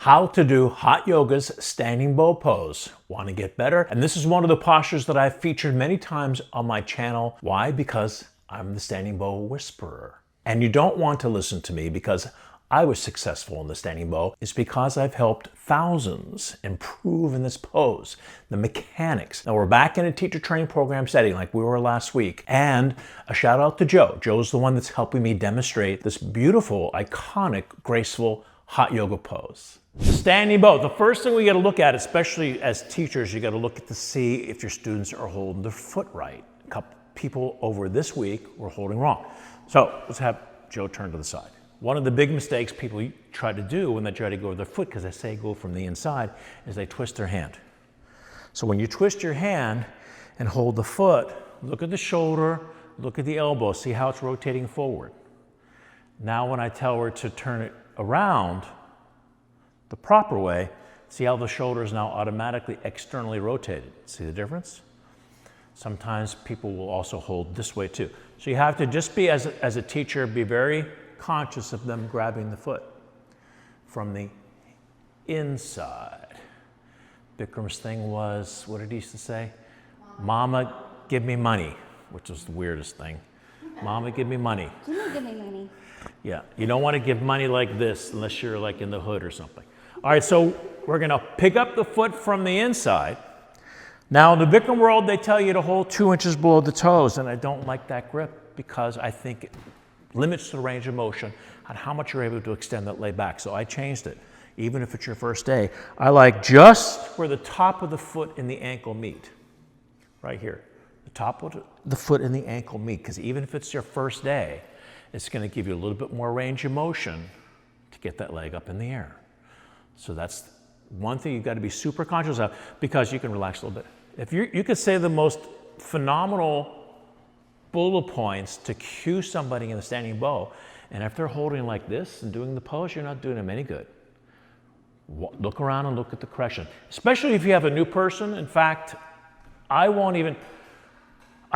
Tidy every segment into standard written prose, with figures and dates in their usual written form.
How to do hot yoga's standing bow pose. Want to get better? And this is one of the postures that I've featured many times on my channel. Why? Because I'm the standing bow whisperer. And you don't want to listen to me because I was successful in the standing bow. It's because I've helped thousands improve in this pose, the mechanics. Now we're back in a teacher training program setting like we were last week. And a shout out to Joe. Joe's the one that's helping me demonstrate this beautiful, iconic, graceful hot yoga pose. Standing bow. The first thing we got to look at, especially as teachers, you got to look at to see if your students are holding their foot right. A couple people over this week were holding wrong. So let's have Joe turn to the side. One of the big mistakes people try to do when they try to go with their foot, because I say go from the inside, is they twist their hand. So when you twist your hand and hold the foot, look at the shoulder, look at the elbow, see how it's rotating forward. Now when I tell her to turn it around the proper way, see how the shoulder is now automatically externally rotated. See the difference? Sometimes people will also hold this way too. So you have to just be, as a teacher, be very conscious of them grabbing the foot from the inside. Bikram's thing was, what did he used to say? Mama, give me money, which was the weirdest thing. Mama, give me money. Jimmy, give me money. Yeah, you don't want to give money like this unless you're like in the hood or something. All right, so we're going to pick up the foot from the inside. Now, in the Bikram world, they tell you to hold 2 inches below the toes, and I don't like that grip because I think it limits the range of motion on how much you're able to extend that leg back. So I changed it. Even if it's your first day, I like just where the top of the foot and the ankle meet. Right here. The top of the foot and the ankle meet, because even if it's your first day, it's going to give you a little bit more range of motion to get that leg up in the air. So that's one thing you've got to be super conscious of, because you can relax a little bit. If you could say the most phenomenal bullet points to cue somebody in the standing bow, and if they're holding like this and doing the pose, you're not doing them any good. Look around and look at the correction, especially if you have a new person. In fact, I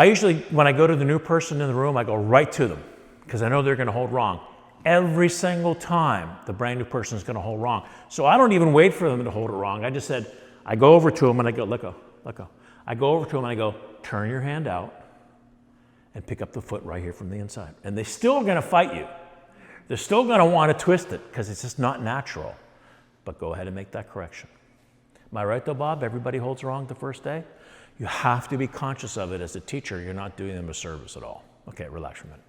usually, when I go to the new person in the room, I go right to them because I know they're going to hold wrong. Every single time, the brand new person is going to hold wrong. So I don't even wait for them to hold it wrong. I just said, I go over to them and I go, let go, let go. I go over to them and I go, turn your hand out and pick up the foot right here from the inside. And they're still going to fight you. They're still going to want to twist it because it's just not natural. But go ahead and make that correction. Am I right though, Bob? Everybody holds wrong the first day? You have to be conscious of it as a teacher. You're not doing them a service at all. Okay, relax for a minute.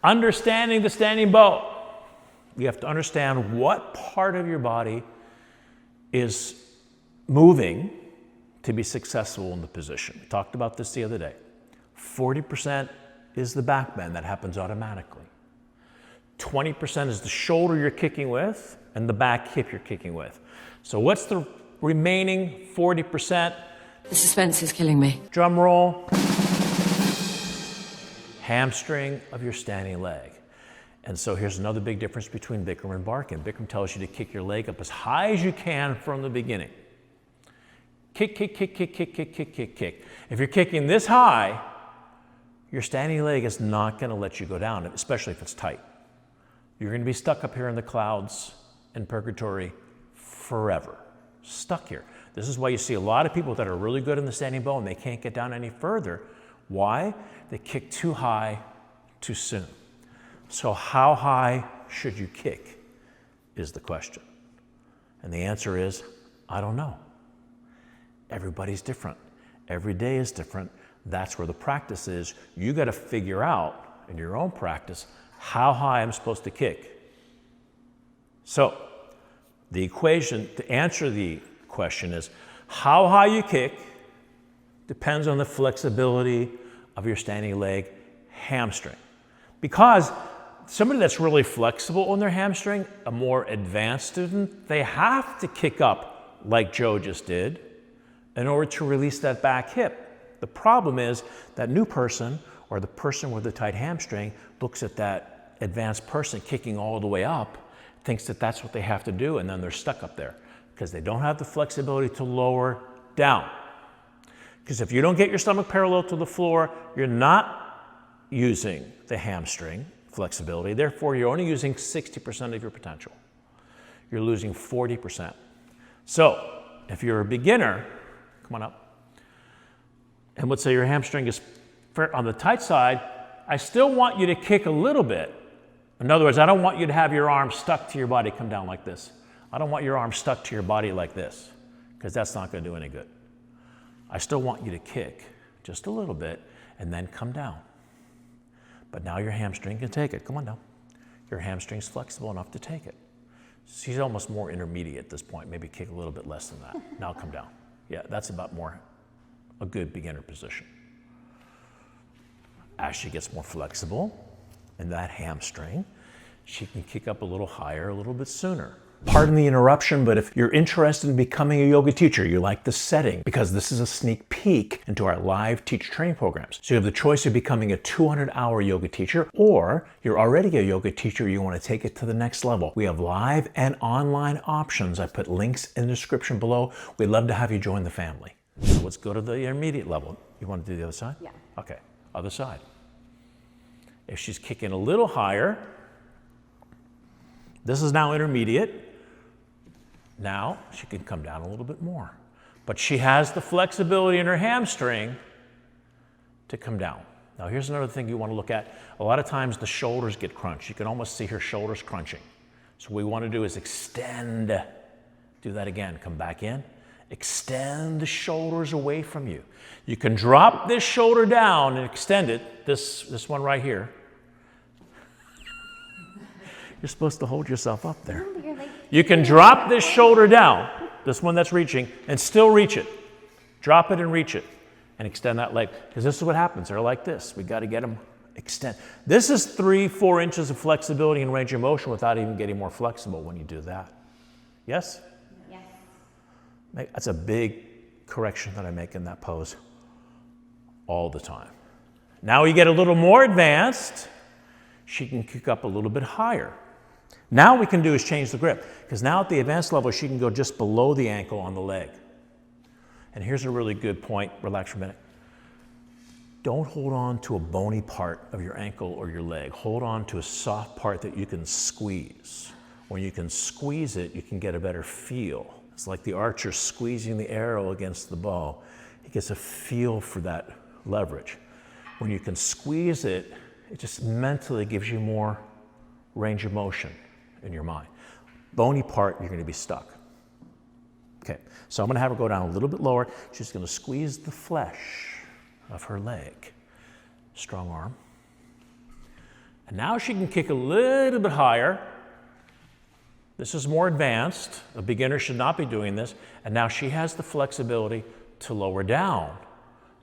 Understanding the standing bow. You have to understand what part of your body is moving to be successful in the position. We talked about this the other day. 40% is the back bend. That happens automatically. 20% is the shoulder you're kicking with and the back hip you're kicking with. So what's the remaining 40%? The suspense is killing me. Drum roll. Hamstring of your standing leg. And so here's another big difference between Bikram and Barkan. Bikram tells you to kick your leg up as high as you can from the beginning. Kick, kick, kick, kick, kick, kick, kick, kick, kick. If you're kicking this high, your standing leg is not going to let you go down, especially if it's tight. You're going to be stuck up here in the clouds in purgatory forever. Stuck here. This is why you see a lot of people that are really good in the standing bow and they can't get down any further. Why? They kick too high too soon. So how high should you kick is the question. And the answer is, I don't know. Everybody's different. Every day is different. That's where the practice is. You got to figure out in your own practice how high I'm supposed to kick. So the equation to answer the question is how high you kick depends on the flexibility of your standing leg hamstring. Because somebody that's really flexible on their hamstring, a more advanced student, they have to kick up like Joe just did in order to release that back hip. The problem is that new person or the person with the tight hamstring looks at that advanced person kicking all the way up, thinks that that's what they have to do, and then they're stuck up there because they don't have the flexibility to lower down. Because if you don't get your stomach parallel to the floor, you're not using the hamstring flexibility. Therefore, you're only using 60% of your potential. you're losing 40%. So if you're a beginner, come on up, and let's say your hamstring is on the tight side, I still want you to kick a little bit. In other words, I don't want you to have your arm stuck to your body, come down like this. I don't want your arm stuck to your body like this, because that's not going to do any good. I still want you to kick just a little bit and then come down. But now your hamstring can take it. Come on down. Your hamstring's flexible enough to take it. She's almost more intermediate at this point. Maybe kick a little bit less than that. Now come down. Yeah, that's about more a good beginner position. As she gets more flexible in that hamstring, she can kick up a little higher a little bit sooner. Pardon the interruption, but if you're interested in becoming a yoga teacher, you like the setting, because this is a sneak peek into our live teacher training programs. So you have the choice of becoming a 200-hour yoga teacher, or you're already a yoga teacher, you want to take it to the next level. We have live and online options. I put links in the description below. We'd love to have you join the family. So let's go to the intermediate level. You want to do the other side? Yeah. Okay, other side. If she's kicking a little higher, this is now intermediate. Now she can come down a little bit more. But she has the flexibility in her hamstring to come down. Now here's another thing you want to look at. A lot of times the shoulders get crunched. You can almost see her shoulders crunching. So what we want to do is extend. Do that again. Come back in. Extend the shoulders away from you. You can drop this shoulder down and extend it. This one right here. You're supposed to hold yourself up there. You can drop this shoulder down, this one that's reaching, and still reach it. Drop it and reach it, and extend that leg. Because this is what happens. They're like this. We got to get them extend. This is 3-4 inches of flexibility and range of motion without even getting more flexible when you do that. Yes? Yes. That's a big correction that I make in that pose all the time. Now we get a little more advanced. She can kick up a little bit higher. Now what we can do is change the grip, because now at the advanced level, she can go just below the ankle on the leg. And here's a really good point. Relax for a minute. Don't hold on to a bony part of your ankle or your leg. Hold on to a soft part that you can squeeze. When you can squeeze it, you can get a better feel. It's like the archer squeezing the arrow against the bow. He gets a feel for that leverage. When you can squeeze it, it just mentally gives you more range of motion in your mind. Bony part, you're going to be stuck. Okay, so I'm going to have her go down a little bit lower. She's going to squeeze the flesh of her leg. Strong arm. And now she can kick a little bit higher. This is more advanced. A beginner should not be doing this. And now she has the flexibility to lower down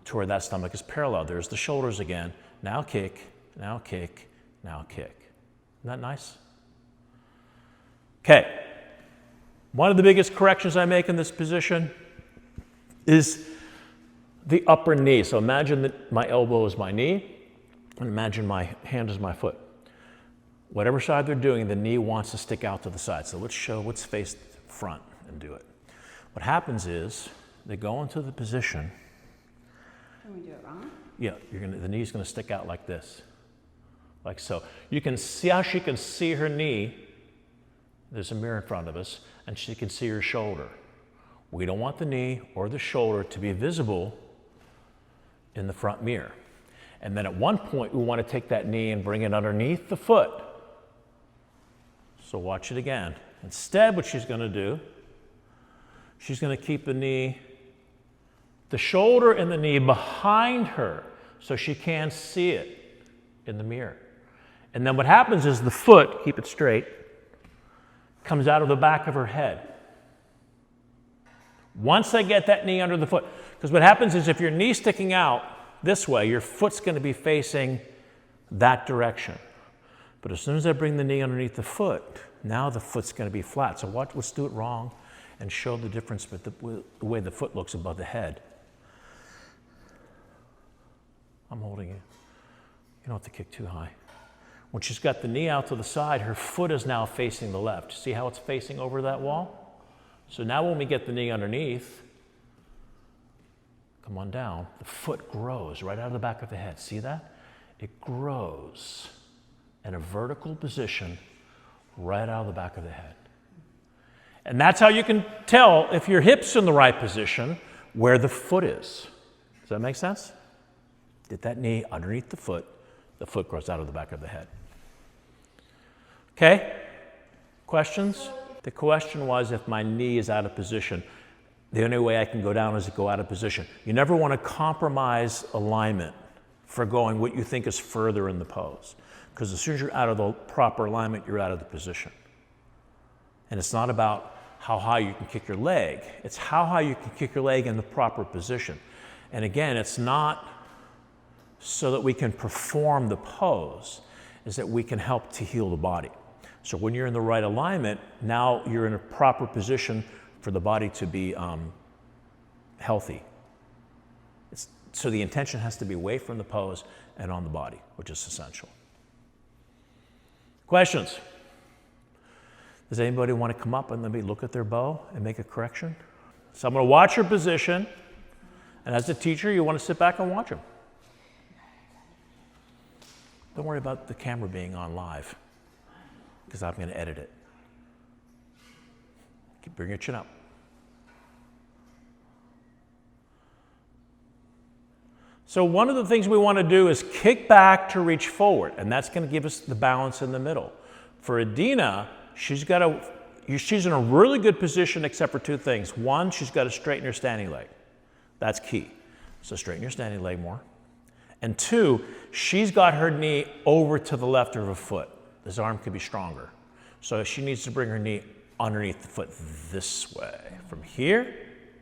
to where that stomach is parallel. There's the shoulders again. Now kick, now kick, now kick. Isn't that nice? Okay. One of the biggest corrections I make in this position is the upper knee. So imagine that my elbow is my knee, and imagine my hand is my foot. Whatever side they're doing, the knee wants to stick out to the side. So let's face front and do it. What happens is they go into the position. Can we do it wrong? Yeah, the knee's going to stick out like this, like so. You can see how she can see her knee. There's a mirror in front of us, and she can see her shoulder. We don't want the knee or the shoulder to be visible in the front mirror. And then at one point, we want to take that knee and bring it underneath the foot. So watch it again. Instead, what she's going to do, she's going to keep the shoulder and the knee behind her so she can see it in the mirror. And then what happens is the foot, keep it straight, comes out of the back of her head. Once I get that knee under the foot, because what happens is if your knee's sticking out this way, your foot's going to be facing that direction. But as soon as I bring the knee underneath the foot, now the foot's going to be flat. So let's do it wrong and show the difference with the way the foot looks above the head. I'm holding you. You don't have to kick too high. When she's got the knee out to the side, her foot is now facing the left. See how it's facing over that wall? So now when we get the knee underneath, come on down, the foot grows right out of the back of the head. See that? It grows in a vertical position right out of the back of the head. And that's how you can tell if your hip's in the right position where the foot is. Does that make sense? Get that knee underneath the foot grows out of the back of the head. Okay? Questions? The question was if my knee is out of position, the only way I can go down is to go out of position. You never want to compromise alignment for going what you think is further in the pose. Because as soon as you're out of the proper alignment, you're out of the position. And it's not about how high you can kick your leg. It's how high you can kick your leg in the proper position. And again, it's not so that we can perform the pose, is that we can help to heal the body. So when you're in the right alignment, now you're in a proper position for the body to be healthy. So the intention has to be away from the pose and on the body, which is essential. Questions? Does anybody want to come up and let me look at their bow and make a correction? So I'm going to watch your position, and as a teacher, you want to sit back and watch them. Don't worry about the camera being on live, because I'm going to edit it. Bring your chin up. So one of the things we want to do is kick back to reach forward, and that's going to give us the balance in the middle. For Adina, she's in a really good position except for two things. One, she's got to straighten her standing leg. That's key. So straighten your standing leg more. And two, she's got her knee over to the left of her foot. This arm could be stronger. So she needs to bring her knee underneath the foot this way, from here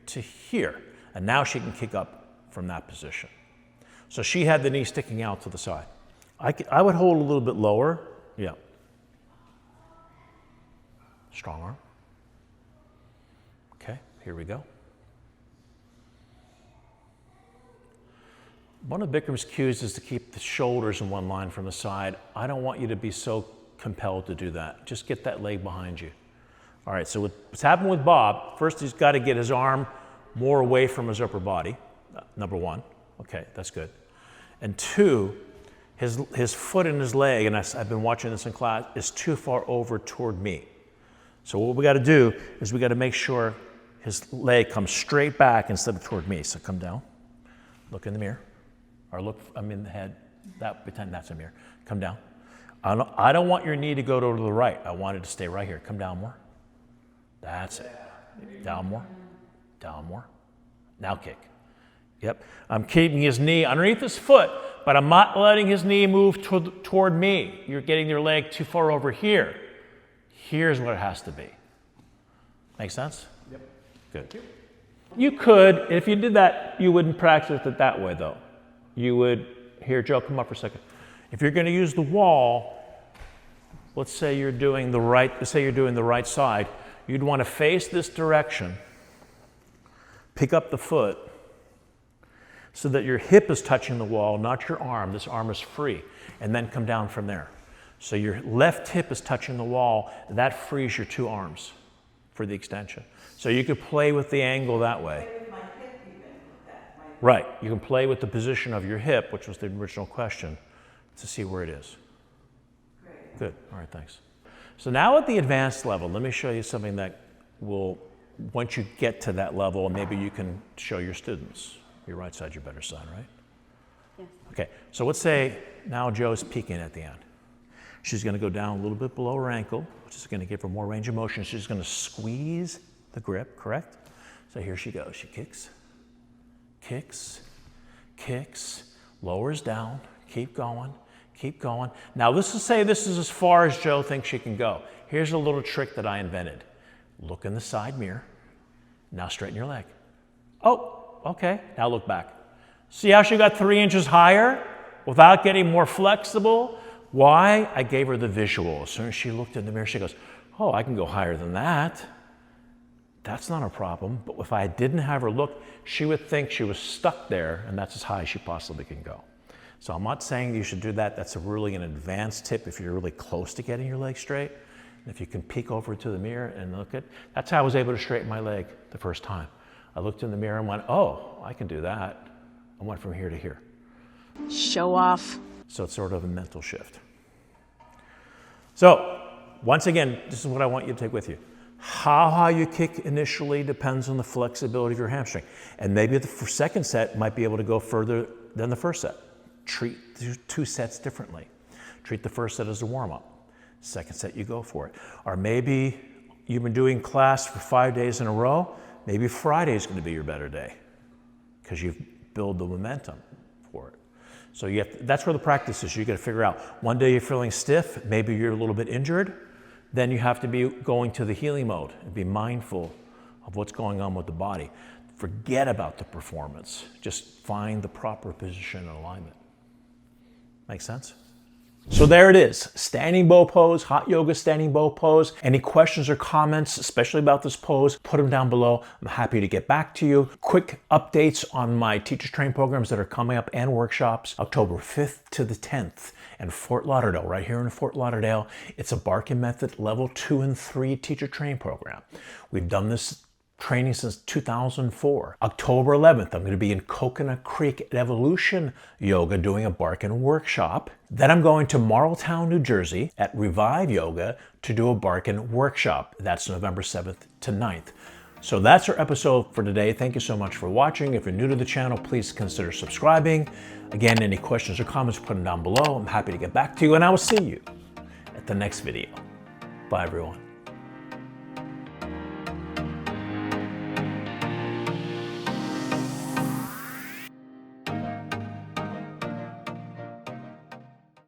to here. And now she can kick up from that position. So she had the knee sticking out to the side. I would hold a little bit lower. Yeah. Strong arm. Okay, here we go. One of Bikram's cues is to keep the shoulders in one line from the side. I don't want you to be so compelled to do that. Just get that leg behind you. All right, so what's happened with Bob, first he's got to get his arm more away from his upper body, number one. Okay, that's good. And two, his foot and his leg, and I've been watching this in class, is too far over toward me. So what we got to do is we got to make sure his leg comes straight back instead of toward me. So come down, look in the mirror, or look, I'm in the head, pretend that's a mirror. Come down. I don't want your knee to go to the right. I want it to stay right here. Come down more. That's it. Down more. Down more. Now kick. Yep. I'm keeping his knee underneath his foot, but I'm not letting his knee move toward me. You're getting your leg too far over here. Here's what it has to be. Make sense? Yep. Good. You could, if you did that, you wouldn't practice it that way though. You would, here Joe, come up for a second. If you're going to use the wall, let's say you're doing the right side, you'd want to face this direction, pick up the foot, so that your hip is touching the wall, not your arm. This arm is free, and then come down from there. So your left hip is touching the wall. That frees your two arms for the extension. So you could play with the angle that way. Right. You can play with the position of your hip, which was the original question, to see where it is. Great. Good. All right, thanks. So now at the advanced level, let me show you something that will, once you get to that level, maybe you can show your students. Your right side, your better side, right? Yes. Okay, so let's say now Joe's peeking at the end. She's going to go down a little bit below her ankle, which is going to give her more range of motion. She's going to squeeze the grip, correct? So here she goes. She kicks, kicks, kicks, lowers down, keep going, keep going. Now let's just say this is as far as Joe thinks she can go. Here's a little trick that I invented. Look in the side mirror. Now straighten your leg. Oh. Okay, now look back. See how she got 3 inches higher without getting more flexible? Why? I gave her the visual. As soon as she looked in the mirror, she goes, oh, I can go higher than that. That's not a problem. But if I didn't have her look, she would think she was stuck there, and that's as high as she possibly can go. So I'm not saying you should do that. That's really an advanced tip if you're really close to getting your leg straight. And if you can peek over to the mirror and look at, that's how I was able to straighten my leg the first time. I looked in the mirror and went, oh, I can do that. I went from here to here. Show off. So it's sort of a mental shift. So once again, this is what I want you to take with you. How high you kick initially depends on the flexibility of your hamstring. And maybe the second set might be able to go further than the first set. Treat the 2 sets differently. Treat the first set as a warm-up. Second set, you go for it. Or maybe you've been doing class for 5 days in a row. Maybe Friday is going to be your better day because you've built the momentum for it. So that's where the practice is. You got to figure out, one day you're feeling stiff, maybe you're a little bit injured, then you have to be going to the healing mode and be mindful of what's going on with the body. Forget about the performance. Just find the proper position and alignment. Make sense? So there it is, standing bow pose, hot yoga standing bow pose. Any questions or comments, especially about this pose, put them down below. I'm happy to get back to you. Quick updates on my teacher train programs that are coming up and workshops, October 5th to the 10th in Fort Lauderdale, right here in Fort Lauderdale. It's a Barkan Method level 2 and 3 teacher train program. We've done this training since 2004. October 11th, I'm going to be in Coconut Creek at Evolution Yoga doing a Barkan workshop. Then I'm going to Marltown, New Jersey at Revive Yoga to do a Barkan workshop. That's November 7th to 9th. So that's our episode for today. Thank you so much for watching. If you're new to the channel, please consider subscribing. Again, any questions or comments, put them down below. I'm happy to get back to you, and I will see you at the next video. Bye, everyone.